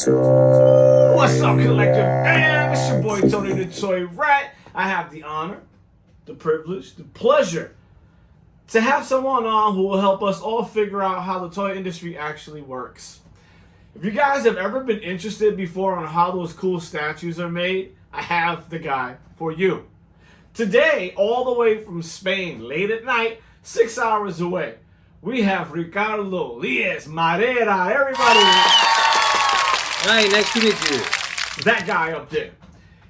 What's up, collective? And it's your boy Tony the Toyrat. I have the honor, the privilege, the pleasure to have someone on who will help us all figure out how the toy industry actually works. If you guys have ever been interested before on how those cool statues are made, I have the guy for you. Today, all the way from Spain, late at night, 6 hours away, we have Ricardo Lies Marera. Everybody, Hi, nice to meet you. that guy up there.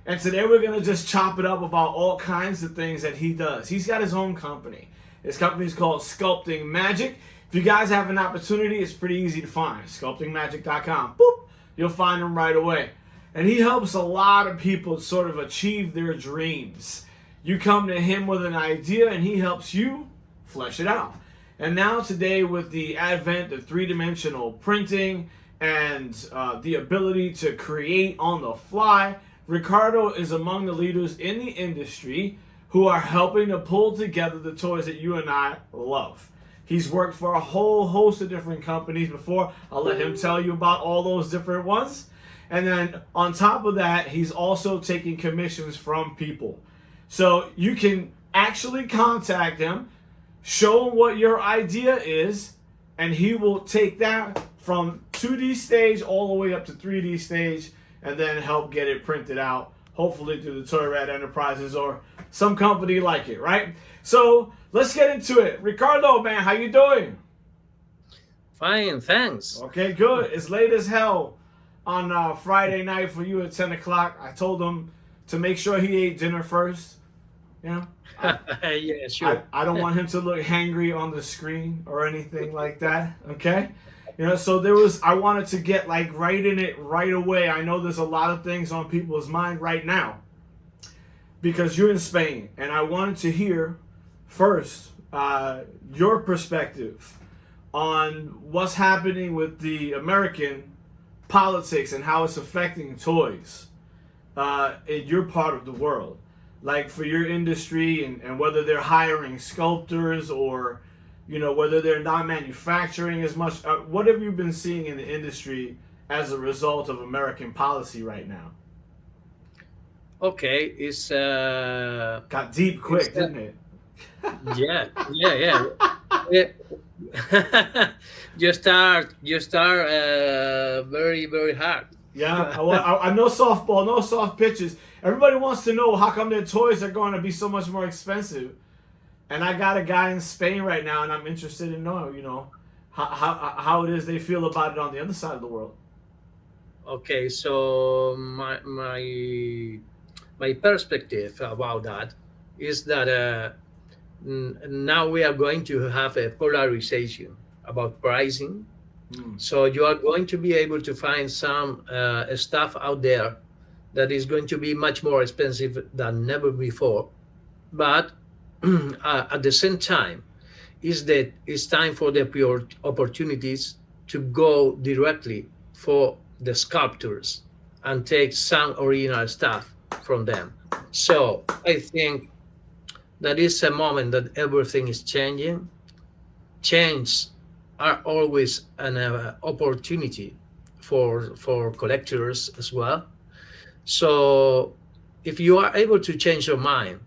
And today we're going to just chop it up about all kinds of things that he does. He's got his own company. His company is called Sculpting Magic. If you guys have an opportunity, it's pretty easy to find. Sculptingmagic.com. Boop. You'll find him right away. And he helps a lot of people sort of achieve their dreams. You come to him with an idea and he helps you flesh it out. And now today, with the advent of three-dimensional printing and the ability to create on the fly, Ricardo is among the leaders in the industry who are helping to pull together the toys that you and I love. He's worked for a whole host of different companies before. I'll let him tell you about all those different ones. And then on top of that, he's also taking commissions from people. So you can actually contact him, show him what your idea is, and he will take that from 2D stage all the way up to 3D stage and then help get it printed out, hopefully through the Toyrat Enterprises or some company like it, right? So let's get into it. Ricardo, man, how you doing? Fine, thanks. Okay, good. It's late as hell on Friday night for you at 10 o'clock. I told him to make sure he ate dinner first. You know? Yeah, sure. I don't want him to look hangry on the screen or anything like that, okay? You know, so I wanted to get like right in it right away. I know there's a lot of things on people's mind right now because you're in Spain, and I wanted to hear first your perspective on what's happening with the American politics and how it's affecting toys in your part of the world. Like for your industry and whether they're hiring sculptors or, you know, whether they're not manufacturing as much. What have you been seeing in the industry as a result of American policy right now? Okay, it's Got deep quick, didn't it? yeah. Yeah. you start very hard. Yeah, I know softball, no soft pitches. Everybody wants to know how come their toys are going to be so much more expensive. And I got a guy in Spain right now, and I'm interested in knowing, you know, how it is they feel about it on the other side of the world. Okay, so my perspective about that is that now we are going to have a polarization about pricing. So you are going to be able to find some stuff out there that is going to be much more expensive than never before. But at the same time, it's time for the pure opportunities to go directly for the sculptors and take some original stuff from them. So I think that is a moment that everything is changing. Change are always an opportunity for collectors as well. So if you are able to change your mind,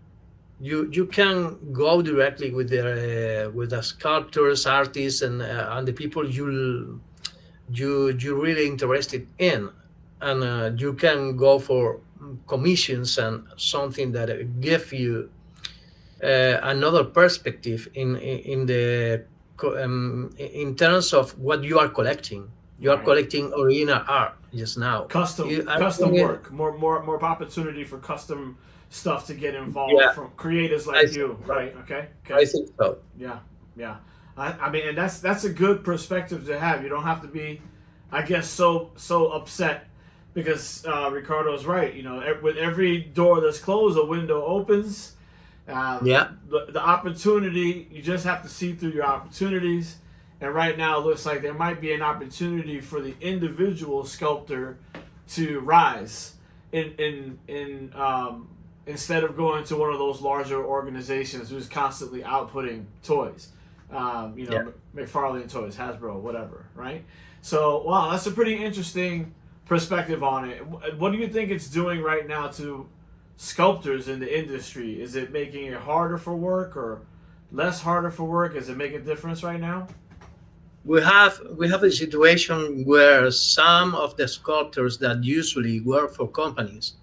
you can go directly with the sculptors, artists, and the people you really interested in, and you can go for commissions and something that give you another perspective in terms of what you are collecting. You are collecting original art just now. Custom work, more opportunity for custom stuff to get involved from creators like you, right? Okay. I think so. Yeah. I mean, and that's a good perspective to have. You don't have to be, I guess, so upset because Ricardo's right. You know, with every door that's closed, a window opens. The opportunity, you just have to see through your opportunities. And right now, it looks like there might be an opportunity for the individual sculptor to rise instead of going to one of those larger organizations who's constantly outputting toys. McFarlane Toys, Hasbro, whatever, right? So, wow, that's a pretty interesting perspective on it. What do you think it's doing right now to sculptors in the industry? Is it making it harder for work or less harder for work? Is it making a difference right now? We have a situation where some of the sculptors that usually work for companies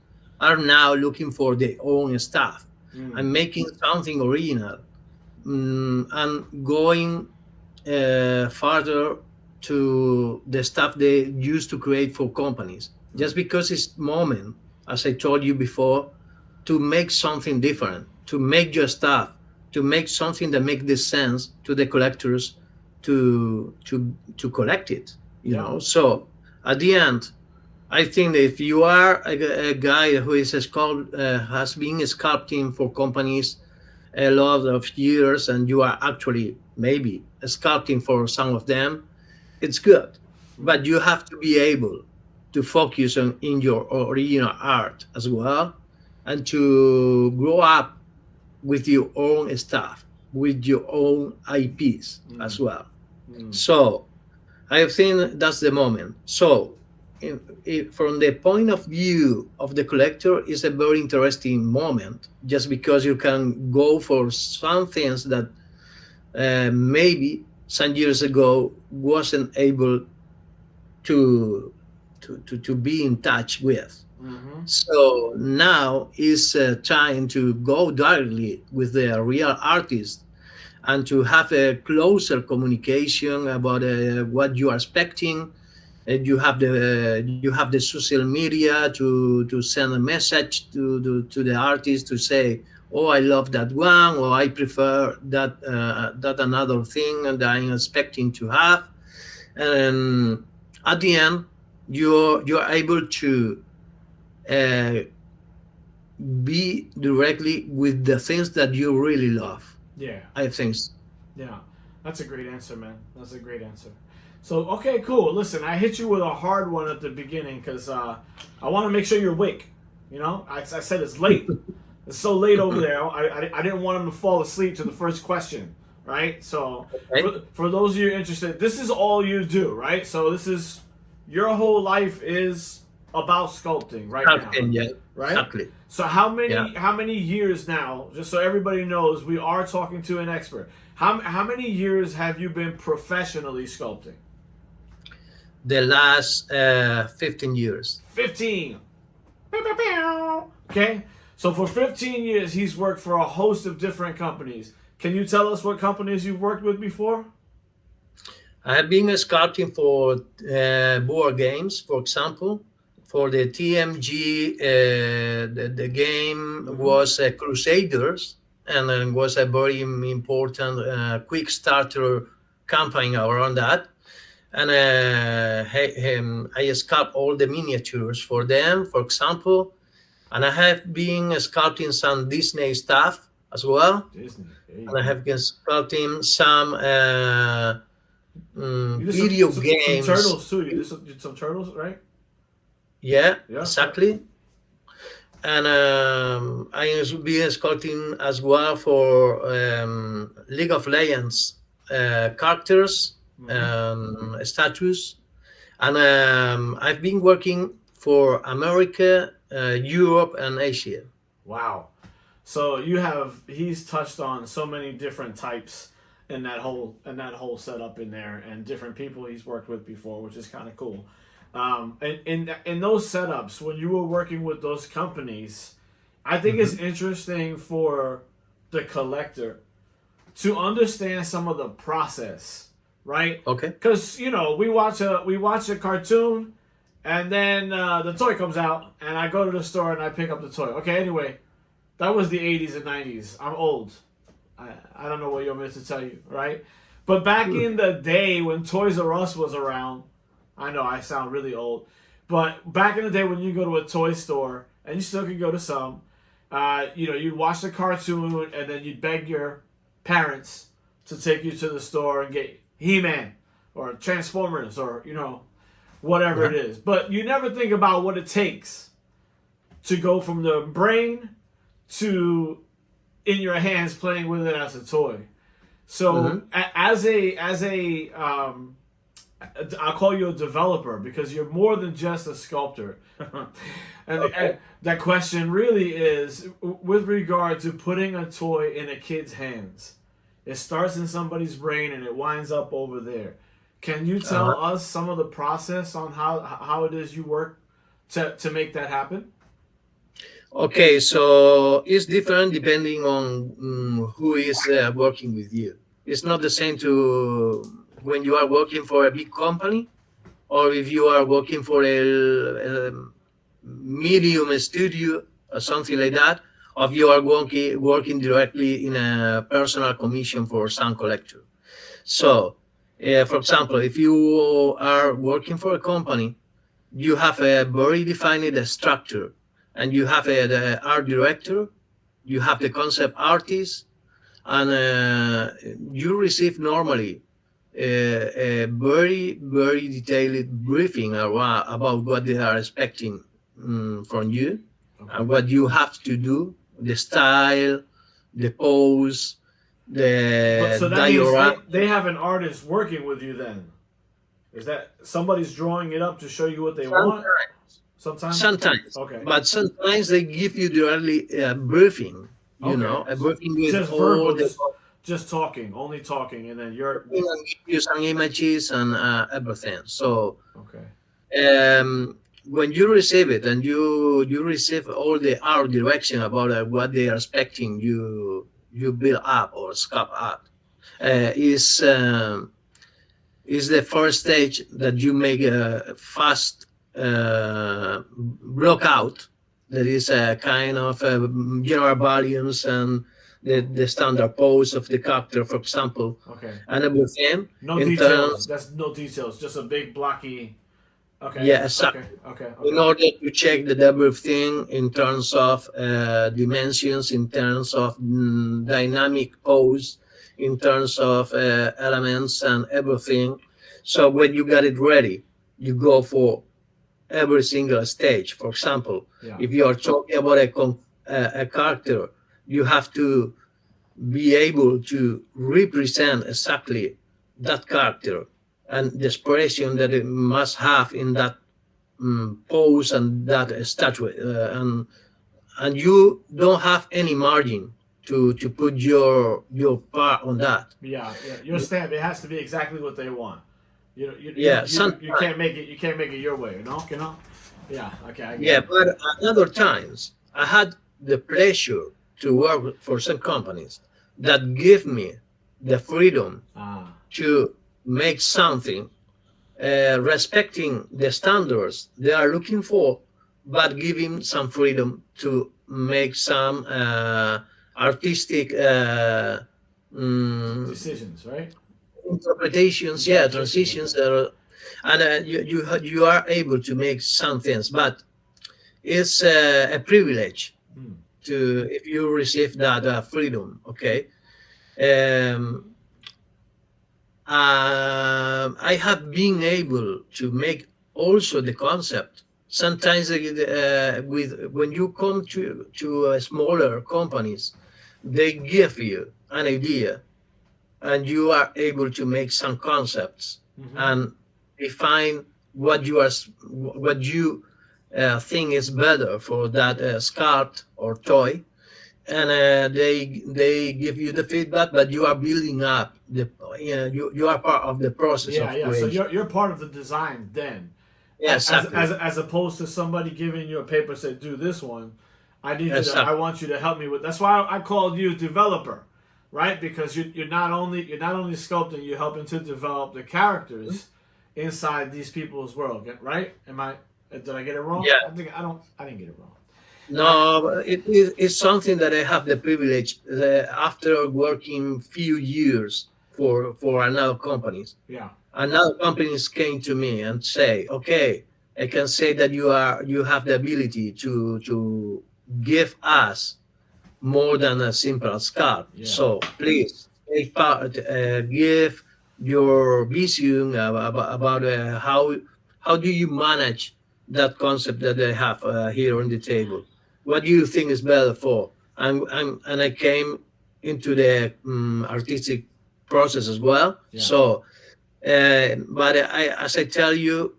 are now looking for their own stuff and making something original, and going further to the stuff they used to create for companies, just because it's moment, as I told you before, to make something different, to make your stuff, to make something that makes the sense to the collectors, to collect it. Yeah. So at the end, I think that if you are a guy who is has been sculpting for companies a lot of years, and you are actually maybe sculpting for some of them, it's good. But you have to be able to focus on in your original art as well, and to grow up with your own stuff, with your own IPs as well. So I think that's the moment. So from the point of view of the collector, it's a very interesting moment, just because you can go for some things that maybe some years ago wasn't able to be in touch with. So now is trying to go directly with the real artist and to have a closer communication about what you are expecting. And you have the social media to send a message to the artist to say, oh, I love that one, or I prefer that another thing that I'm expecting to have. And at the end, you're able to uh, be directly with the things that you really love. Yeah. I think. Yeah. That's a great answer, man. That's a great answer. So, okay, cool. Listen, I hit you with a hard one at the beginning because I want to make sure you're awake. I said it's late. It's so late over there. I didn't want him to fall asleep to the first question, right? So, Okay. for those of you interested, this is all you do, right? So, this is your whole life is about sculpting right now, Yeah, right? exactly. So, how many Yeah. years now? Just so everybody knows, we are talking to an expert. How many years have you been professionally sculpting? The last 15 years. 15. Okay? So for 15 years, he's worked for a host of different companies. Can you tell us what companies you've worked with before? I have been sculpting for board games, for example. For the TMG, the game was Crusaders, and it was a very important quick starter campaign around that. And I sculpt all the miniatures for them, for example. And I have been sculpting some Disney stuff as well. Disney. And I have been sculpting some You did video some games. turtles too. You did some turtles, right? Yeah, Yeah. exactly. And I have been sculpting as well for League of Legends characters, statues. And I've been working for America, Europe, and Asia. Wow. So he's touched on so many different types in that whole setup in there, and different people he's worked with before, which is kind of cool. And in those setups, when you were working with those companies, I think it's interesting for the collector to understand some of the process, right? Okay. Because we watch a cartoon, and then the toy comes out, and I go to the store and I pick up the toy. Okay, anyway, that was the 80s and 90s. I'm old. I don't know what you want me to tell you, right? But back in the day when Toys R Us was around, I know I sound really old, but back in the day when you go to a toy store, and you still can go to some, you'd watch the cartoon, and then you'd beg your parents to take you to the store and get He-Man or Transformers or whatever it is. But you never think about what it takes to go from the brain to in your hands playing with it as a toy. So as a I'll call you a developer because you're more than just a sculptor. And that question really is with regard to putting a toy in a kid's hands. It starts in somebody's brain and it winds up over there. Can you tell us some of the process on how it is you work to make that happen? Okay, so it's different depending on who is working with you. It's not the same to when you are working for a big company or if you are working for a medium studio or something like that, or if you are working directly in a personal commission for some collector. So, for example, if you are working for a company, you have a very defined structure, and you have the art director, you have the concept artist, and you receive normally a very detailed briefing about what they are expecting from you Okay. and what you have to do, the style, the pose, But the so that means diorama. they have an artist working with you then. Is that somebody's drawing it up to show you what they want? Sometimes. Sometimes, Okay. but sometimes they give you directly a briefing, Okay. a briefing with Just all verbal, the just talking, only talking, and then you're and give you some images and everything. So okay. when you receive it and you receive all the art direction about what they are expecting you build up or sculpt up, is the first stage that you make a fast block out. That is a kind of general values and the standard pose of the character, for example, Okay. and everything No in details. terms. That's no details. Just a big blocky. Okay. Yeah, Okay. exactly. Okay. In Okay. order to check that everything in terms of dimensions, in terms of dynamic pose, in terms of elements and everything. So when you got it ready, you go for every single stage. For example, Yeah. if you are talking about a character, you have to be able to represent exactly that character and the expression that it must have in that pose and that statue, and you don't have any margin to put your part on that. Yeah. Yeah. Your stamp. It has to be exactly what they want. Yeah, You sometimes. can't make it. You can't make it your way. You know. You know. Yeah. Okay. I get Yeah, it. but other times I had the pleasure to work for some companies that give me the freedom Ah. to make something respecting the standards they are looking for, but giving some freedom to make some artistic mm, Decisions. Right. interpretations, yeah, Interpretations. transitions, Okay. and you are able to make some things, but it's a privilege Hmm. to if you receive that freedom. Okay. Um, I have been able to make also the concept. Sometimes with when you come to smaller companies, they give you an idea, and you are able to make some concepts Mm-hmm. and define what you think is better for that sculpt or toy, and they give you the feedback, but you are building up you are part of the process Yeah. of Yeah. So creation. you're part of the design then. Yeah, exactly. As opposed to somebody giving you a paper say do this one. I Exactly. want you to help me with. That's why I called you developer, right? Because you're not only sculpting, you're helping to develop the characters inside these people's world, right? Am I did I get it wrong? Yeah. I didn't get it wrong. I No, but it's something that I have the privilege after working few years for another companies. yeah. Another companies came to me and say, okay, I can say that you have the ability to give us more than a simple scarf. Yeah. So please take part, give your vision about how do you manage that concept that they have here on the table. What do you think is better for? And I came into the artistic process as well. Yeah. So But as I tell you,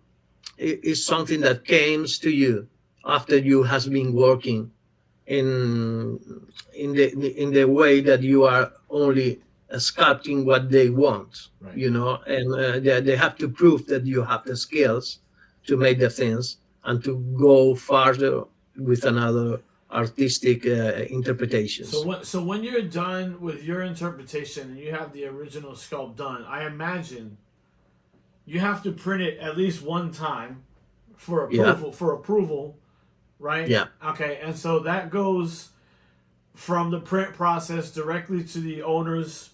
it's something that comes to you after you has been working in in the way that you are only sculpting what they want, Right. you know, and they have to prove that you have the skills to make the things and to go farther with another artistic So interpretations. when you're done with your interpretation and you have the original sculpt done, I imagine you have to print it at least one time for Yeah, approval, right? yeah, Okay, and so that goes from the print process directly to the owners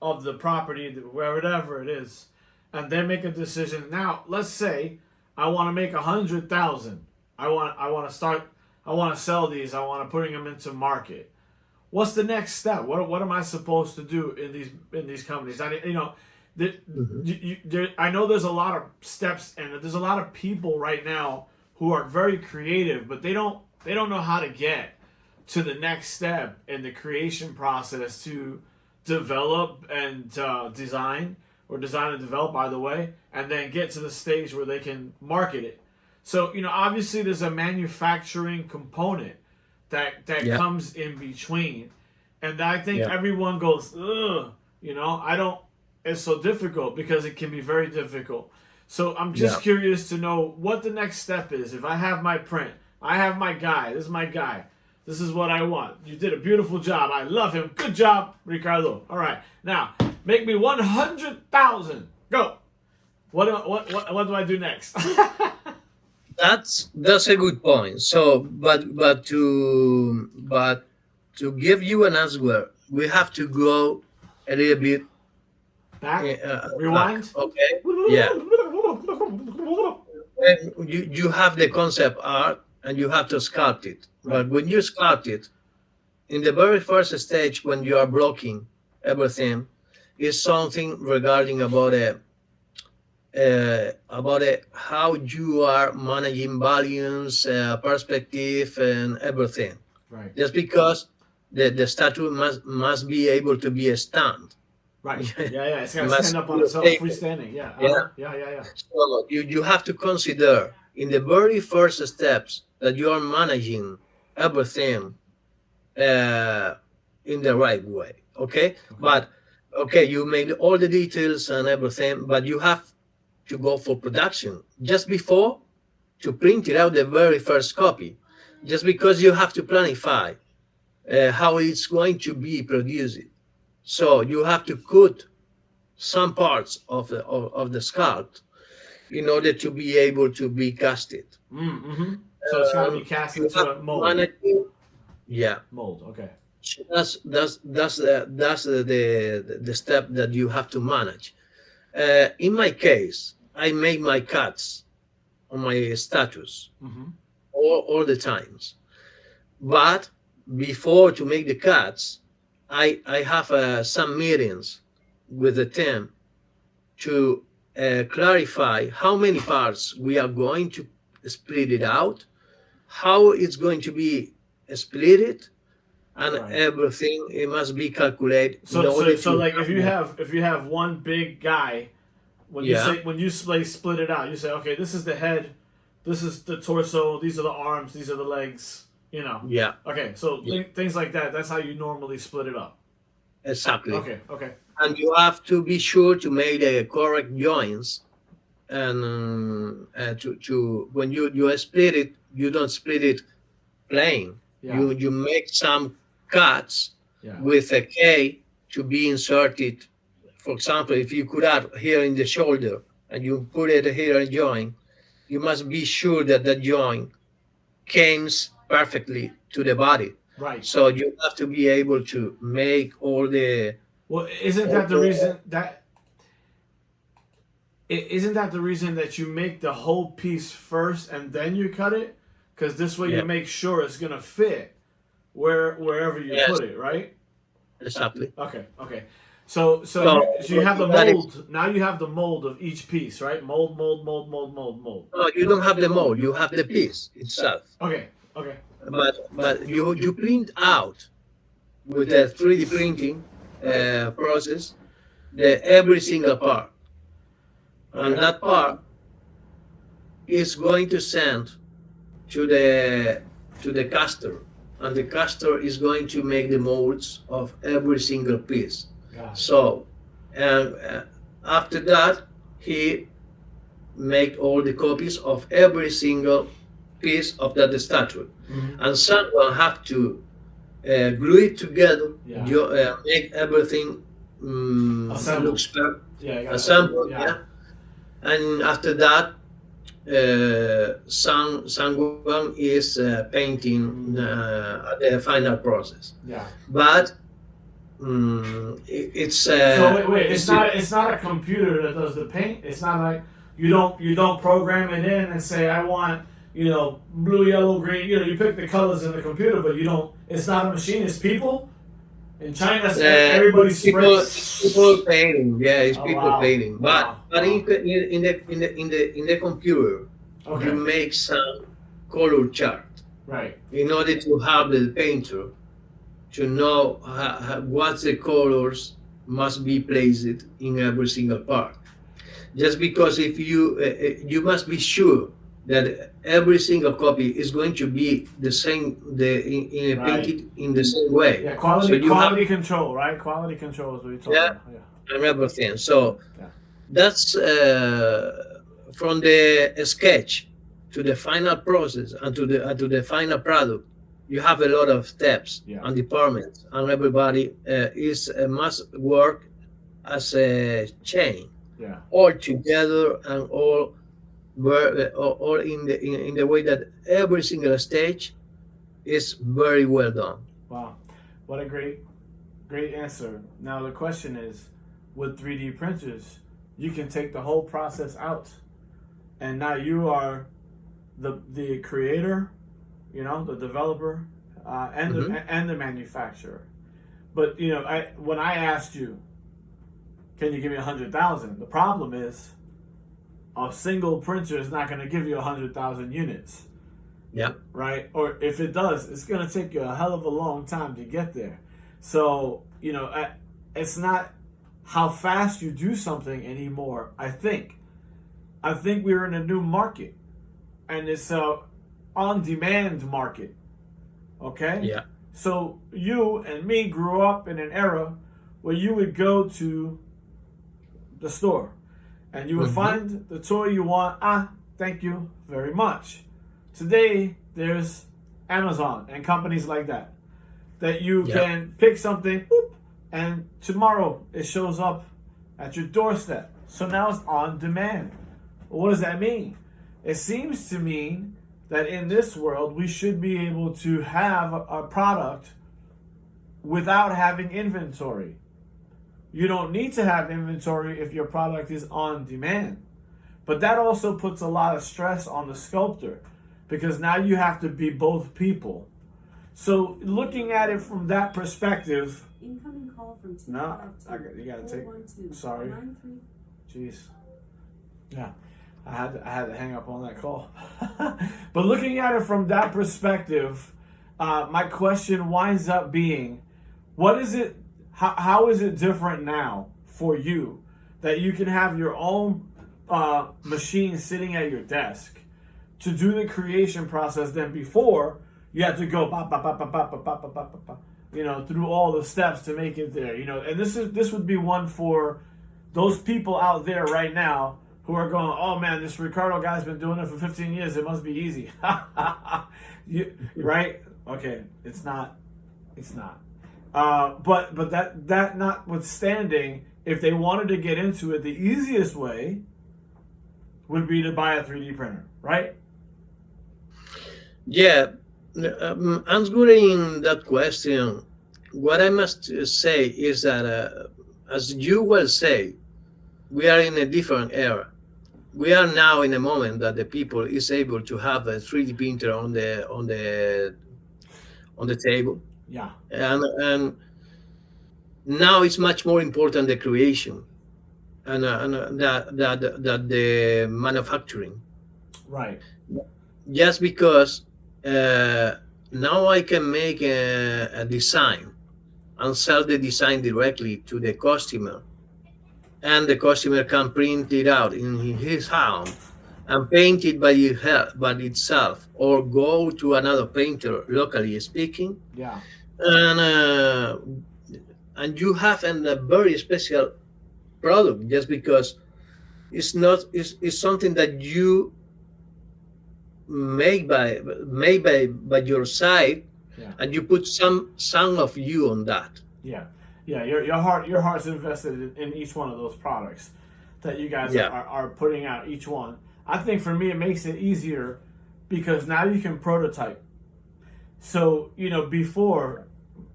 of the property, wherever it is, and they make a decision. Now, let's say I want to make 100,000. I want to start. I want to sell these. I want to putting them into market. What's the next step? What am I supposed to do in these companies? mhm, I know there's a lot of steps and there's a lot of people right now who are very creative, but they don't know how to get to the next step in the creation process to develop and design and develop, by the way, and then get to the stage where they can market it. So obviously there's a manufacturing component that yeah, comes in between, and I think yeah, everyone goes, ugh, I don't. It's so difficult because it can be very difficult. So I'm yeah. just curious to know what the next step is. If I have my print, I have my guy. This is my guy. This is what I want. You did a beautiful job. I love him. Good job, Ricardo. All right, now make me 100,000. Go. What do I do next? That's a good point. So, but to give you an answer, we have to go a little bit Back. back. Rewind. Okay. Yeah. And you have the concept art and you have to sculpt it. Right. But when you sculpt it, in the very first stage, when you are blocking everything, is something regarding about how you are managing volumes, perspective, and everything. Right. Just because the statue must be able to be a stand. Right. Yeah. Yeah. It's It gotta stand must up on be itself, stable. freestanding. Yeah. Uh Yeah. huh. Yeah. Yeah. Yeah. So you have to consider in the very first steps that you are managing everything uh, in the right way. Okay, Okay. but okay, you made all the details and everything, but you have to go for production just before to print it out the very first copy, just because you have to planify how it's going to be produced. So you have to cut some parts of the sculpt in order to be able to be casted. Mm-hmm. So it's gotta be cast You into have a to mold. manage it. Yeah. Mold. Okay. So that's the step that you have to manage. In my case, I make my cuts on my status Mm-hmm. all the times. But before to make the cuts, I have some meetings with the team to clarify how many parts we are going to split it out, how it's going to be split, and Right. everything it must be calculated in So order so so to like if you have, have one big guy, yeah, when you split it out, you say, okay, this is the head, this is the torso, these are the arms, these are the legs. yeah, Okay, so yeah, things like that. That's how you normally split it up. exactly. Okay. Okay. And you have to be sure to make the correct joints, and to when you split it, you don't split it plain. Yeah. You make some cuts Yeah. with a K to be inserted. For example, if you cut out here in the shoulder and you put it here in joint, you must be sure that the joint comes perfectly to the body. Right. So you have to be able to make Well, isn't all that the the reason isn't that the reason that you make the whole piece first and then you cut it? Because this way you yeah, make sure it's gonna fit wherever you yes, put it, right? exactly. Okay. Okay. So So you have the that is, mold. Now you have the mold of each piece, right? Mold, mold, mold, mold, mold, mold. no, you don't have the mold, you have the piece itself. Okay. Okay. But you print out with the 3D printing process the every single part. and that part is going to send to the caster, and the caster is going to make the molds of every single piece. Got it. So, and after that, he make all the copies of every single piece of that statue, and someone have to glue it together, Yeah. make everything Assemble. looks perfect, Yeah, you got it. assemble, Yeah. yeah. And after that, someone is painting the final process. Yeah. But it's So wait, it's not a computer that does the paint. It's not like you don't program it in and say I want blue, yellow, green. You pick the colors in the computer, but you don't. It's not a machine. It's people. In China, everybody's people painting. Yeah, it's people wow. painting. But Wow. but in the computer, Okay. you make some color chart Right. in order to have the painter to know what the colors must be placed in every single part. Just because if you must be sure that every single copy is going to be the same, Right. painted in the same way. Yeah. Quality So you quality control, right? Quality control is what you're talking Yeah. about. Yeah. and everything. So Yeah. that's from the sketch to the final process and to the final product. You have a lot of steps Yeah. and departments, and everybody must work as a chain, Yeah. all together and all in the way that every single stage is very well done. Wow. What a great answer. Now the question is, with 3D printers, you can take the whole process out, and now you are the creator, the developer, and the manufacturer. But when I asked you, can you give me 100,000? The problem is, a single printer is not going to give you 100,000 units. Yeah. Right? Or if it does, it's going to take you a hell of a long time to get there. So, it's not how fast you do something anymore. I think we're in a new market, and it's a on-demand market. Okay? Yeah. So you and me grew up in an era where you would go to the store and you would find the toy you want. Thank you very much. Today, there's Amazon and companies like that you can pick something, boop, and tomorrow it shows up at your doorstep. So now it's on demand. Well, what does that mean? It seems to mean that in this world, we should be able to have a product without having inventory. You don't need to have inventory if your product is on demand. But that also puts a lot of stress on the sculptor, because now you have to be both people. So looking at it from that perspective, incoming call from you gotta take. Sorry, jeez. Yeah, I had to hang up on that call. But looking at it from that perspective, my question winds up being, what is it? How is it different now for you that you can have your own machine sitting at your desk to do the creation process than before you had to go through all the steps to make it there, and this would be one for those people out there right now who are going, oh man, this Ricardo guy's been doing it for 15 years, it must be easy. Right? Okay, it's not. But that notwithstanding, if they wanted to get into it, the easiest way would be to buy a 3D printer, right? Yeah. Answering that question, what I must say is that, as you well say, we are in a different era. We are now in a moment that the people is able to have a 3D printer on the table. Yeah. And now it's much more important the creation and that the manufacturing. Right. Just because now I can make a design and sell the design directly to the customer and the customer can print it out in his home and paint it by itself, or go to another painter, locally speaking, Yeah. and you have a very special product, just because it's not it's something that you make by your side, Yeah. and you put some of you on that. Yeah. Yeah. Your heart's invested in each one of those products that you guys Yeah. are putting out, each one. I think for me it makes it easier because now you can prototype. So, before,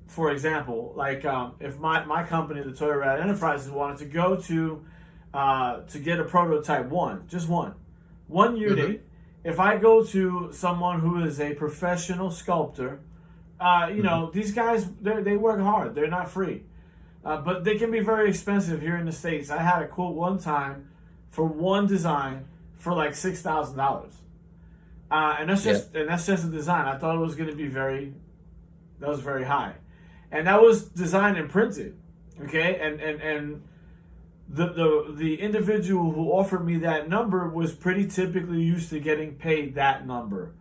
for example, like if my company, the Toyrat Enterprises, wanted to go to get a prototype, just one unit. Hmm. If I go to someone who is a professional sculptor, Hmm. these guys they work hard. They're not free, but they can be very expensive here in the States. I had a quote one time for one design for like $6,000, and Yeah. that's just a design. I thought it was going to be that was very high, and that was designed and printed. Okay, and the individual who offered me that number was pretty typically used to getting paid that number.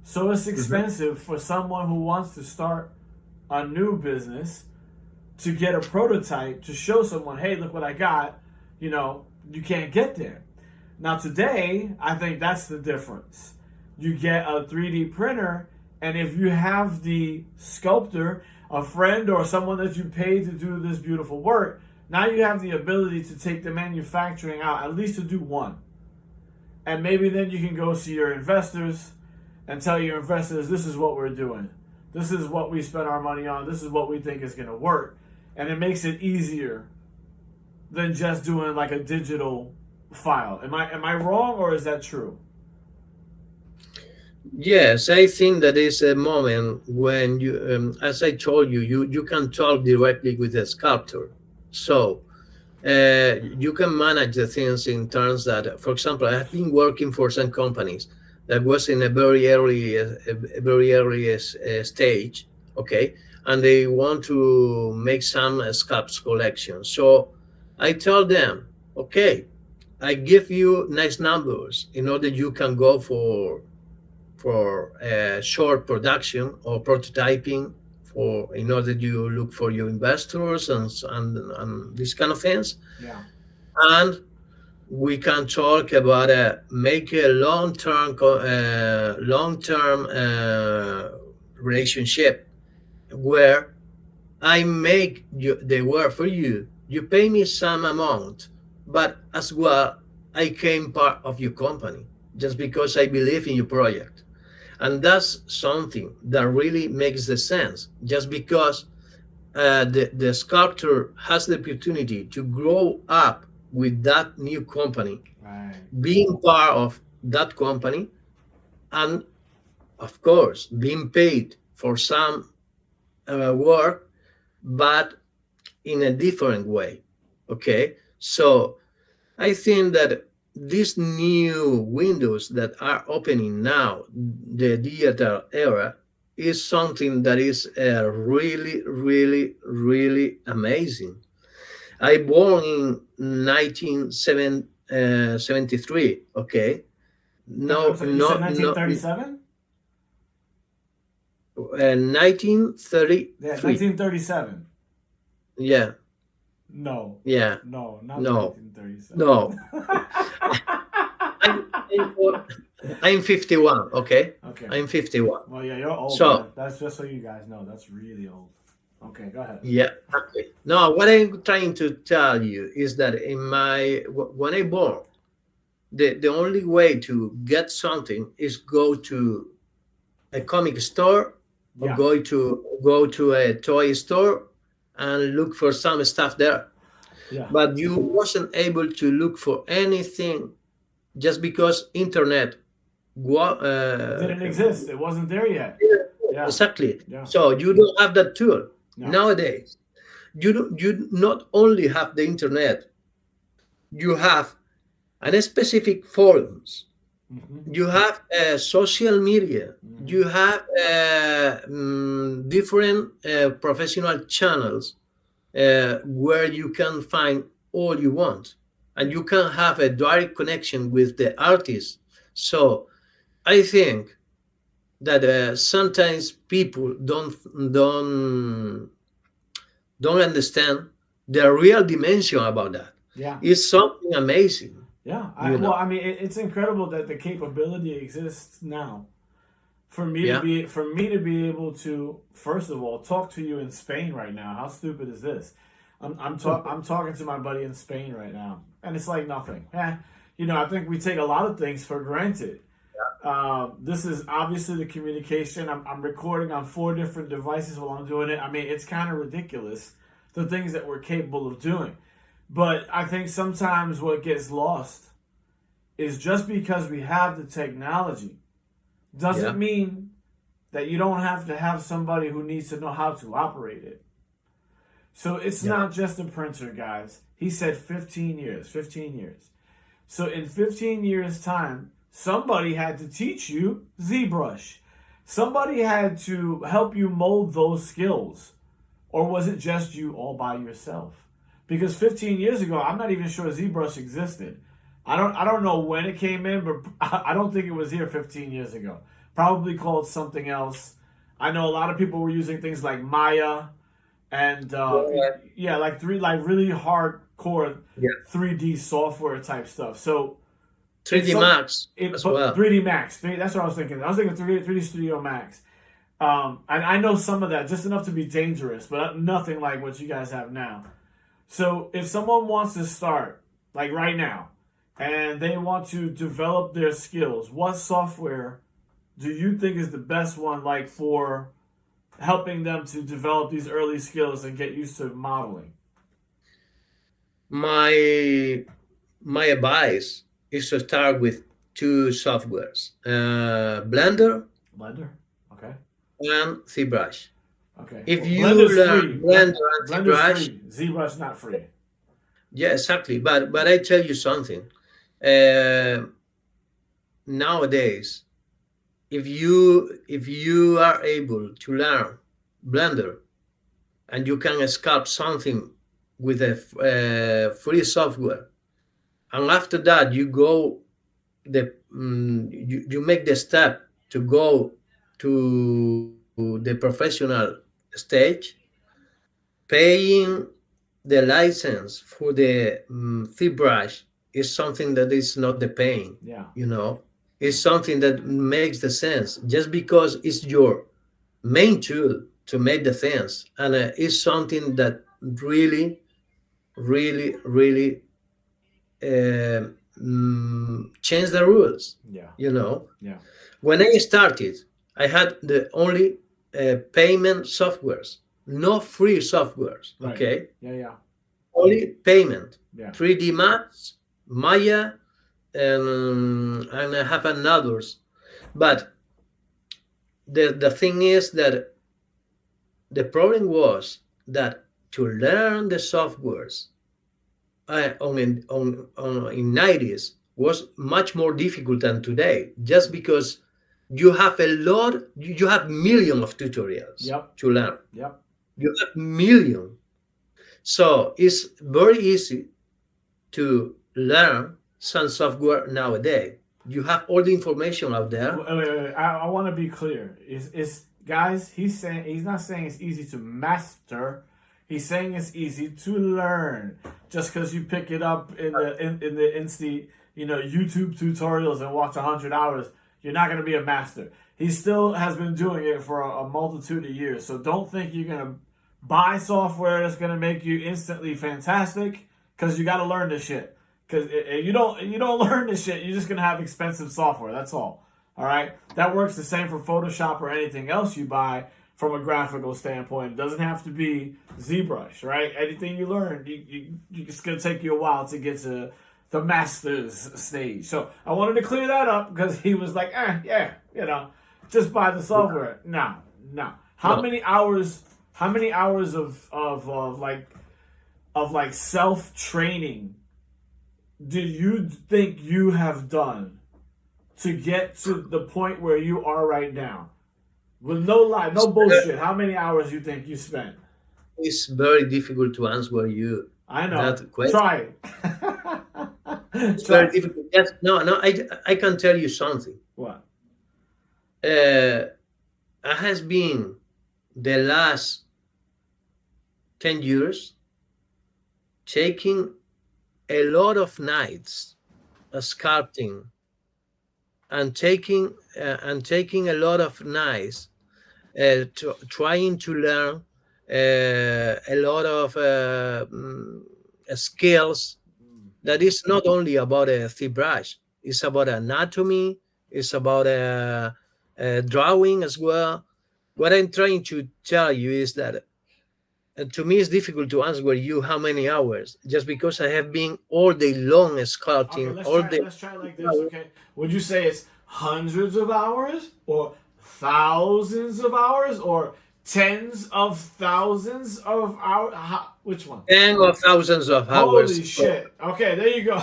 So it's Hmm. expensive for someone who wants to start a new business to get a prototype to show someone, hey, look what I got. You can't get there. Now, today, I think that's the difference. You get a 3D printer, and if you have the sculptor, a friend, or someone that you paid to do this beautiful work, now you have the ability to take the manufacturing out, at least to do one. And maybe then you can go see your investors and tell your investors, this is what we're doing. This is what we spent our money on. This is what we think is going to work. And it makes it easier than just doing like a digital file. Am I wrong, or is that true? Yes, I think that is a moment when you, as I told you, you can talk directly with the sculptor. So you can manage the things in terms that, for example, I have been working for some companies that was in a very early stage, okay, and they want to make some sculpts collection. So I tell them, okay, I give you nice numbers in order you can go for short production or prototyping, for in order you look for your investors and these kind of things. Yeah. And we can talk about make a long-term relationship, where I make the work for you. You pay me some amount, but as well, I came part of your company just because I believe in your project. And that's something that really makes the sense, just because the sculptor has the opportunity to grow up with that new company, Right. being part of that company, and of course being paid for some work, but in a different way. Okay, so I think that these new windows that are opening now, the digital era, is something that is really, really, really amazing. I born in 1973. Okay, I'm no, sorry, you said no, no, 1937? 1933. Yeah, 1937. Yeah, No. yeah, No, not no, 1937. no. I'm, I'm, I'm 51. Okay, Okay. I'm 51. Well, yeah, you're old, man. So That's just so you guys know. That's really old. Okay, go ahead. yeah, okay. No, what I'm trying to tell you is that when I born, the only way to get something is go to a comic store, or Yeah. go to a toy store and look for some stuff there. Yeah. But you wasn't able to look for anything, just because internet Didn't exist. It wasn't there yet. Yeah. exactly. Yeah. So you don't have that tool No. nowadays. You not only have the internet, you have a specific forums, Mm-hmm. you have social media, Mm-hmm. you have different professional channels where you can find all you want, and you can have a direct connection with the artist. So I think that sometimes people don't don't understand the real dimension about that. Yeah. It's something amazing, Yeah. you know. Well, I mean, it's incredible that the capability exists now for me to Yeah. be able to, first of all, talk to you in Spain right now. How stupid is this? I'm talking to my buddy in Spain right now, and it's like nothing. I think we take a lot of things for granted. This is obviously the communication. I'm recording on 4 different devices while I'm doing it. I mean, it's kind of ridiculous, the things that we're capable of doing. But I think sometimes what gets lost is just because we have the technology doesn't Yeah. mean that you don't have to have somebody who needs to know how to operate it. So it's Yeah. not just a printer, guys. He said 15 years, 15 years. So in 15 years' time, somebody had to teach you ZBrush. Somebody had to help you mold those skills. Or was it just you all by yourself? Because 15 years ago, I'm not even sure ZBrush existed. I don't know when it came in, but I don't think it was here 15 years ago. Probably called something else. I know a lot of people were using things like Maya and Yeah. yeah, like really hardcore Yeah. 3D software type stuff. So 3D Max as but well. 3D Max. That's what I was thinking. I was thinking 3D Studio Max. I know some of that, just enough to be dangerous, but nothing like what you guys have now. So if someone wants to start, like right now, and they want to develop their skills, what software do you think is the best one, like for helping them to develop these early skills and get used to modeling? My my advice is to start with two softwares, Blender Blender. Okay. and ZBrush. Okay. If Well, you Blender's learn free. Blender and Blender's ZBrush, free. ZBrush not free. yeah, exactly. But I tell you something. Uh, Nowadays, if you are able to learn Blender and you can sculpt something with a free software, and after that you make the step to go to the professional stage, paying the license for the ZBrush is something that is not the pain, Yeah. you know. It's something that makes the sense just because it's your main tool to make the things, and it's something that really, really, really change the rules, Yeah. you know. Yeah. When I started, I had the only payment softwares, no free softwares. Right. Okay, Yeah. Yeah. only payment. Yeah. 3D Max, Maya, and I have others. But the thing is that the problem was that to learn the softwares in 90s was much more difficult than today, just because you have millions of tutorials Yep. to learn. Yep. You have million. So it's very easy to learn some software nowadays. You have all the information out there. Wait. I want to be clear. Is guys? He's not saying it's easy to master. He's saying it's easy to learn. Just because you pick it up in the instant, YouTube tutorials and watch 100 hours, you're not going to be a master. He still has been doing it for a multitude of years. So don't think you're going to buy software that's going to make you instantly fantastic, because you got to learn this shit. Because you don't learn this shit, you're just going to have expensive software. That's all. All right? That works the same for Photoshop or anything else you buy from a graphical standpoint. It doesn't have to be ZBrush, right? Anything you learn, it's going to take you a while to get to the master's stage. So I wanted to clear that up, because he was like, yeah, just buy the software. No. How No. many hours of like self-training do you think you have done to get to the point where you are right now? With no lie, no bullshit. How many hours you think you spent? It's very difficult to answer you. I know. That question. Try it. It's Try very it. difficult. Yes, no. I can tell you something. What? It has been the last 10 years taking a lot of nights sculpting and taking a lot of nights trying to learn a lot of skills that is not only about a ZBrush, it's about anatomy, it's about drawing as well. What I'm trying to tell you is that to me it's difficult to answer you how many hours, just because I have been all day long Okay, sculpting, let's all try. day. Let's try it like this. Okay, would you say it's hundreds of hours, or thousands of hours, or tens of thousands of hours? Which one? Tens of thousands of Holy hours. shit. Okay, there you go.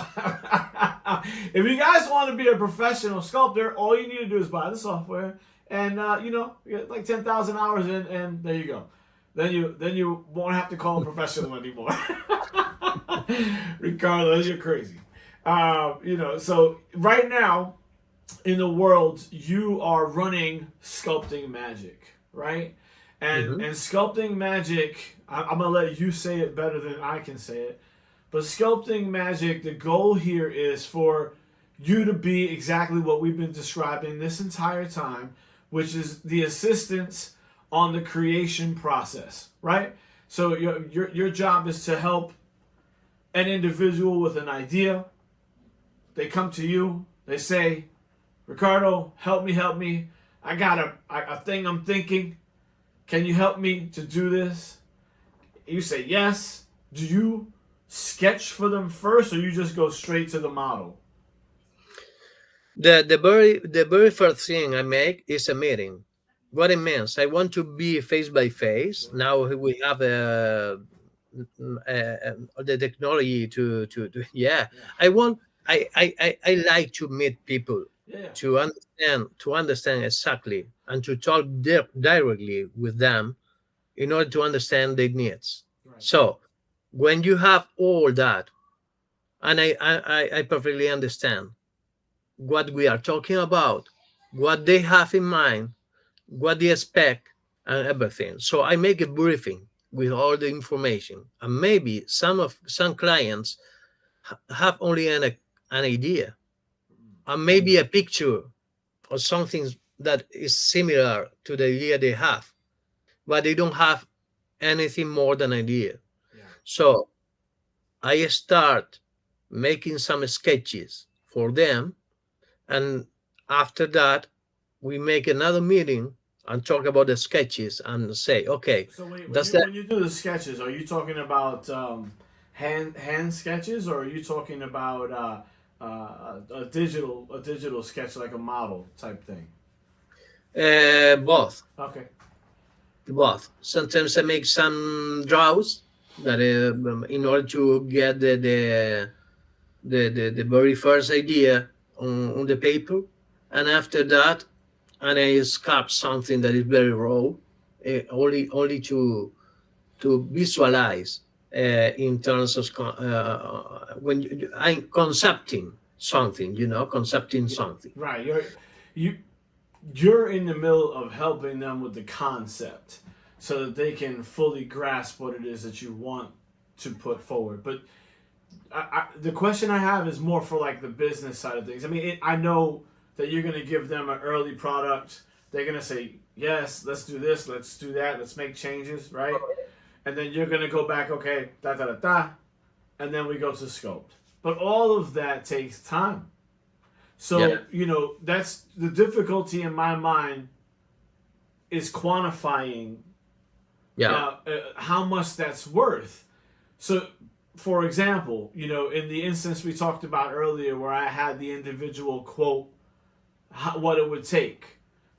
If you guys want to be a professional sculptor, all you need to do is buy the software, and you get like 10,000 hours in, and there you go. Then you won't have to call them professional anymore. Ricardo, you're crazy. So right now in the world, you are running Sculpting Magic, right? And Sculpting Magic, I'm gonna let you say it better than I can say it. But Sculpting Magic, the goal here is for you to be exactly what we've been describing this entire time, which is the assistance on the creation process, right? So your job is to help an individual with an idea. They come to you, they say, Ricardo, help me. I got a thing I'm thinking. Can you help me to do this? You say yes. Do you sketch for them first, or you just go straight to the model? The very first thing I make is a meeting. What it means, I want to be face by face. Now we have the technology to yeah. I like to meet people, Yeah. to understand exactly, and to talk directly with them in order to understand their needs. Right. So when you have all that, and I perfectly understand what we are talking about, what they have in mind, what they expect, and everything. So I make a briefing with all the information, and maybe some clients have only an idea, and maybe a picture or something that is similar to the idea they have, but they don't have anything more than idea. Yeah. So I start making some sketches for them, and after that we make another meeting and talk about the sketches and say, okay, So wait, that's that. when you do the sketches, are you talking about hand sketches, or are you talking about a digital sketch, like a model type thing? Both. Okay. Both. Sometimes I make some draws that in order to get the very first idea on the paper, and after that, and I sculpt something that is very raw, only to visualize in terms of when I'm concepting something, concepting something. Right. You you're in the middle of helping them with the concept, so that they can fully grasp what it is that you want to put forward. But the question I have is more for like the business side of things. I mean, I know that you're going to give them an early product. They're going to say, yes, let's do this, let's do that, let's make changes, right? And then you're going to go back, okay, da da da da, and then we go to sculpt. But all of that takes time. So, that's the difficulty in my mind, is quantifying how much that's worth. So, for example, in the instance we talked about earlier, where I had the individual quote what it would take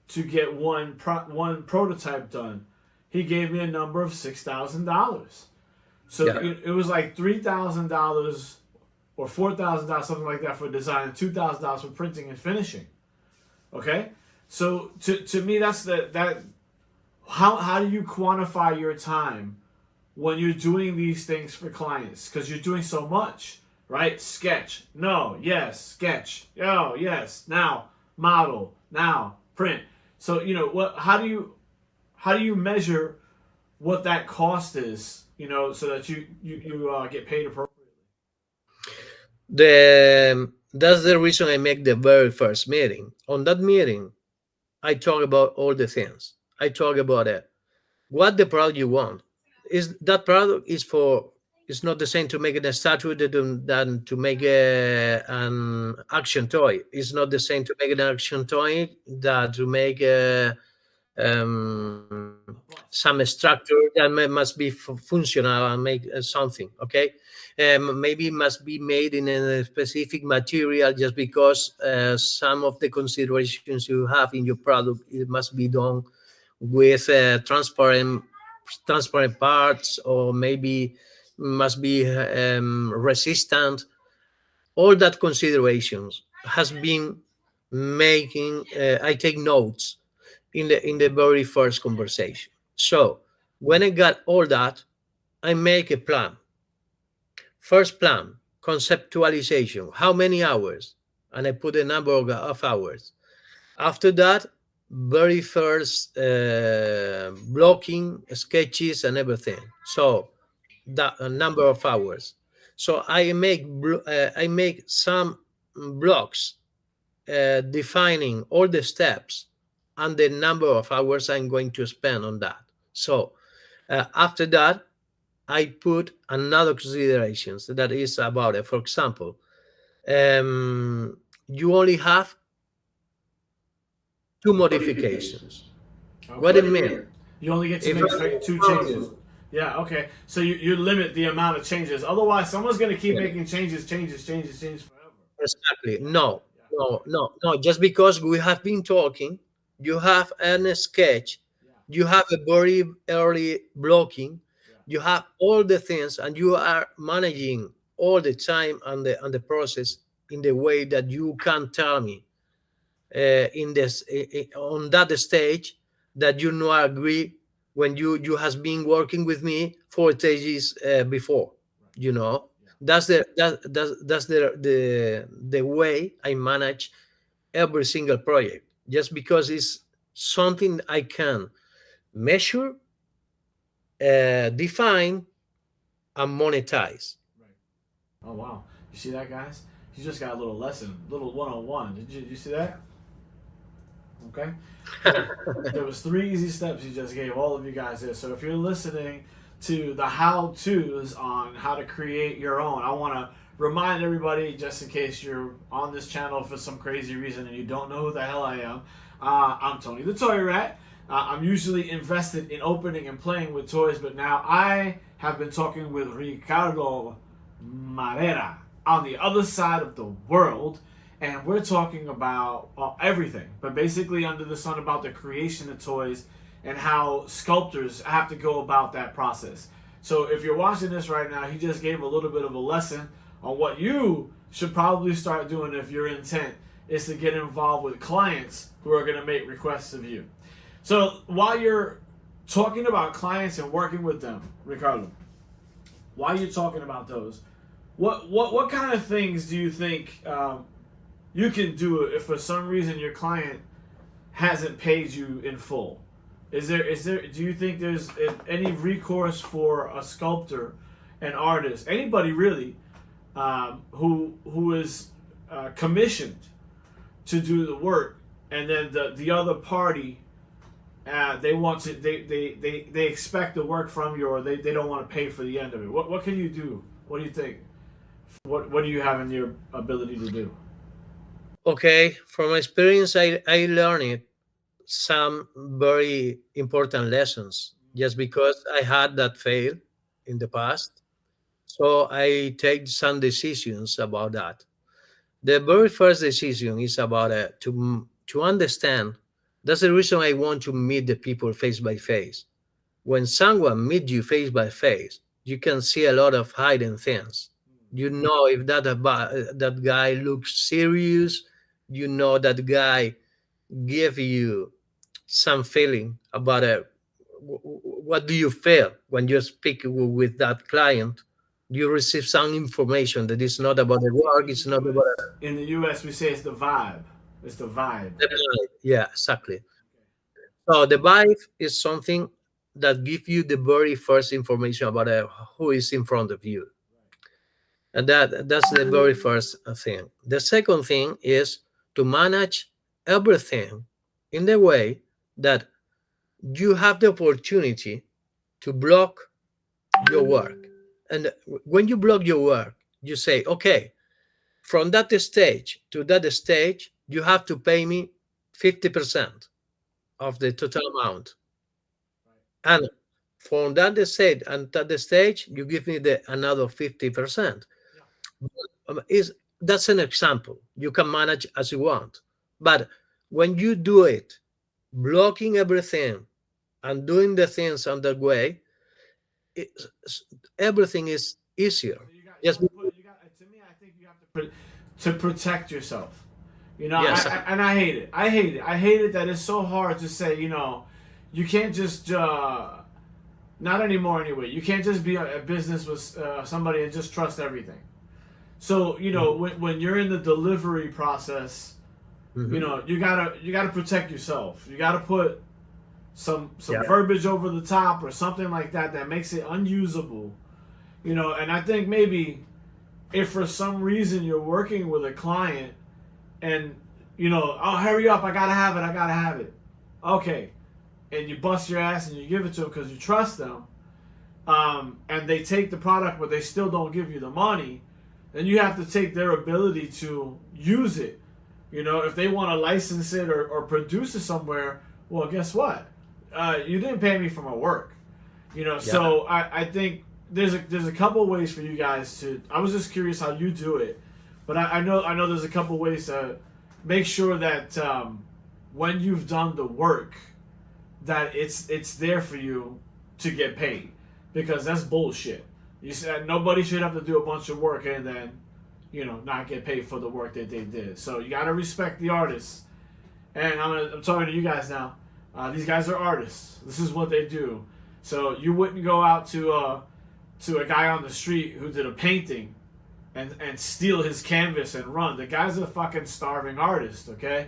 to get one prototype done, he gave me a number of $6,000. So it was like $3,000 or $4,000, something like that, for design, and $2,000 for printing and finishing. Okay, so to me, that's that. How do you quantify your time when you're doing these things for clients? Because you're doing so much, right? Sketch, no, yes, sketch, oh, yes, now model, now print. So what? How do you measure what that cost is? So that you get paid appropriately. That's the reason I make the very first meeting. On that meeting, I talk about all the things. I talk about it. What the product you want is that product is for. It's not the same to make a statue than to make an action toy. It's not the same to make an action toy that to make A some bust. structure that must be functional and make something. Okay, maybe must be made in a specific material just because some of the considerations you have in your product it must be done with transparent parts, or maybe must be resistant. All that considerations has been making. I take notes in the very first conversation. So when I got all that, I make a plan. First plan, conceptualization. How many hours? And I put a number of hours. After that, very first blocking, sketches, and everything. So that a number of hours. So I make some blocks defining all the steps and the number of hours I'm going to spend on that. So after that, I put another considerations that is about it. For example, you only have two modifications. What Okay. it means? You only get to If make two changes. I, Yeah, okay. So you limit the amount of changes. Otherwise, someone's going to keep making changes forever. exactly. Yeah, No, no, no, no. Just because we have been talking, you have a sketch, yeah, you have a very early blocking, yeah, you have all the things, and you are managing all the time and the process in the way that you can tell me in this on that stage that you not agree when you has been working with me 4 stages before. right, You know, yeah, that's the way I manage every single project. Just because it's something I can measure, define, and monetize. right. Oh wow, you see that, guys? You just got a little lesson, little 101. Did you see that? Okay. There was three easy steps he just gave all of you guys there. So if you're listening to the how-tos on how to create your own, I want to remind everybody, just in case you're on this channel for some crazy reason and you don't know who the hell I am, I'm Tony the Toyrat. I'm usually invested in opening and playing with toys, but now I have been talking with Ricardo Marera on the other side of the world, and we're talking about everything, but basically under the sun about the creation of toys and how sculptors have to go about that process. So if you're watching this right now, he just gave a little bit of a lesson on what you should probably start doing if your intent is to get involved with clients who are going to make requests of you. So while you're talking about clients and working with them, Ricardo, while you're talking about those, what kind of things do you think you can do if for some reason your client hasn't paid you in full? Is there do you think there's any recourse for a sculptor, an artist, anybody really, who is commissioned to do the work, and then the other party they want to they expect the work from you, or they don't want to pay for the end of it? What can you do? What do you think? What do you have in your ability to do? Okay, from experience, I learned some very important lessons just because I had that fail in the past. So I take some decisions about that. The very first decision is about to understand. That's the reason I want to meet the people face by face. When someone meets you face by face, you can see a lot of hidden things. You know if that guy looks serious. You know that guy give you some feeling about what do you feel when you speak with that client? You receive some information that is not about the work, it's not about In the U.S., we say it's the vibe. It's the vibe. the vibe. Yeah, exactly. So the vibe is something that gives you the very first information about who is in front of you. And that's the very first thing. The second thing is to manage everything in the way that you have the opportunity to block your work. And when you block your work, you say, okay, from that stage to that stage, you have to pay me 50% of the total amount. And from that stage and that stage, you give me the another 50%. Is that's an example. You can manage as you want. But when you do it, blocking everything and doing the things on the way, it, everything is easier. So Yes, to me, I think you have to protect yourself. You know, yes, and I hate it. I hate it. I hate it that it's so hard to say, you know, you can't just, not anymore anyway, you can't just be a business with somebody and just trust everything. So, you know, when you're in the delivery process, you know, you gotta protect yourself. You gotta put some verbiage over the top or something like that that makes it unusable. You know, and I think maybe if for some reason you're working with a client and, you know, oh, hurry up, I gotta have it. Okay. And you bust your ass and you give it to them because you trust them, and they take the product but they still don't give you the money, then you have to take their ability to use it. You know, if they want to license it or produce it somewhere, well, guess what? You didn't pay me for my work. You know, so I think there's a couple ways for you guys to. I was just curious how you do it, but I know there's a couple ways to make sure that when you've done the work, that it's there for you to get paid, because that's bullshit. You said nobody should have to do a bunch of work and then, you know, not get paid for the work that they did. So you gotta respect the artists. And I'm talking to you guys now. These guys are artists. This is what they do. So you wouldn't go out to a guy on the street who did a painting and steal his canvas and run. The guy's a fucking starving artist, okay?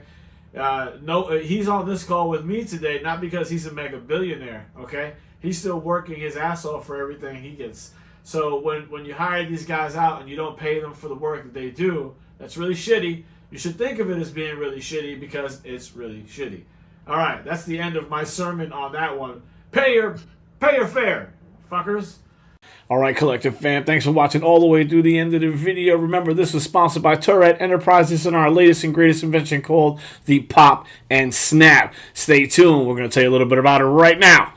No, he's on this call with me today, not because he's a mega billionaire, okay? He's still working his ass off for everything he gets. So when you hire these guys out and you don't pay them for the work that they do, that's really shitty. You should think of it as being really shitty because it's really shitty. All right, that's the end of my sermon on that one. Pay your fare, fuckers. All right, Collective fam, thanks for watching all the way through the end of the video. Remember, this was sponsored by Toyrat Enterprises and our latest and greatest invention called the Pop and Snap. Stay tuned. We're going to tell you a little bit about it right now.